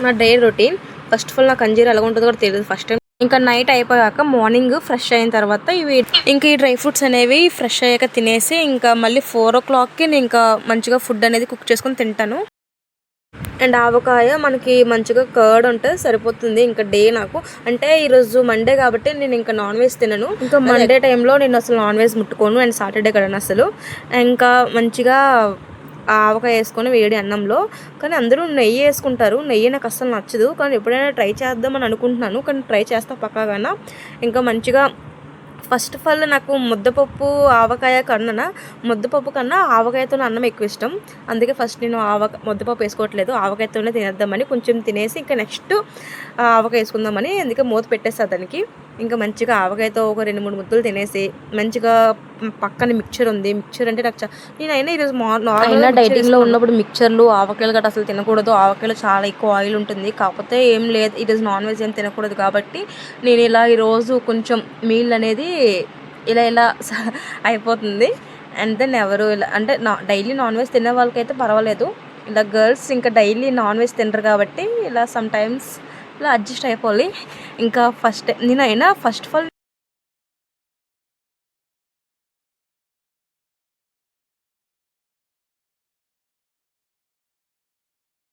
నా day routine. First of all నాకు అంజీర్ ఎలా ఉంటుందో కూడా తెలియదు ఫస్ట్ టైం. ఇంకా నైట్ అయిపోయాక మార్నింగ్ ఫ్రెష్ అయిన తర్వాత ఇంకా ఈ డ్రై ఫ్రూట్స్ అనేవి ఫ్రెష్ అయ్యాక తినేసి ఇంకా మళ్ళీ 4 o'clockకి నేను ఇంకా మంచిగా ఫుడ్ అనేది కుక్ చేసుకొని తింటాను. అండ్ ఆవకాయ మనకి మంచిగా కర్డ్ ఉంటే సరిపోతుంది ఇంకా డే నాకు. అంటే ఈరోజు మండే కాబట్టి నేను ఇంకా నాన్ వెజ్ తినను. ఇంకా మండే టైంలో నేను అసలు నాన్ వెజ్ ముట్టుకోను. అండ్ సాటర్డే కదా అసలు. ఇంకా మంచిగా ఆవకాయ వేసుకొని వేడి అన్నంలో. కానీ అందరూ నెయ్యి వేసుకుంటారు. నెయ్యి నాకు అస్సలు నచ్చదు. కానీ ఎప్పుడైనా ట్రై చేద్దామని అనుకుంటున్నాను. కానీ ట్రై చేస్తా పక్కాగా. ఇంకా మంచిగా ఫస్ట్ ఆఫ్ ఆల్ నాకు ముద్దపప్పు ఆవకాయ ముద్దపప్పు కన్నా ఆవకాయతో అన్నం ఎక్కువ ఇష్టం. అందుకే ఫస్ట్ నేను ముద్దపప్పు వేసుకోవట్లేదు, ఆవకాయతోనే తినేద్దామని కొంచెం తినేసి ఇంకా నెక్స్ట్ ఆవకాయ వేసుకుందామని అందుకే మూత పెట్టేస్తా దానికి. ఇంకా మంచిగా ఆవకాయతో ఒక 2-3 ముద్దలు తినేసి మంచిగా పక్కన మిక్చర్ ఉంది. మిక్చర్ అంటే నాకు నేనైనా ఈరోజు నార్మల్గా డైటింగ్లో ఉన్నప్పుడు మిక్చర్లు ఆవకాయలు గట్రా అసలు తినకూడదు. ఆవకాయలు చాలా ఎక్కువ ఆయిల్ ఉంటుంది. కాకపోతే ఏం లేదు, ఈరోజు నాన్ వెజ్ ఏం తినకూడదు కాబట్టి నేను ఇలా ఈరోజు కొంచెం మీల్ అనేది ఇలా అయిపోతుంది. అండ్ దెన్ ఎవరు ఇలా అంటే డైలీ నాన్ వెజ్ తినే వాళ్ళకైతే పర్వాలేదు. ఇలా గర్ల్స్ ఇంకా డైలీ నాన్ వెజ్ తినరు కాబట్టి ఇలా సమ్ టైమ్స్ ఇలా అడ్జస్ట్ అయిపోవాలి. ఇంకా నేనైనా ఫస్ట్ ఆఫ్ ఆల్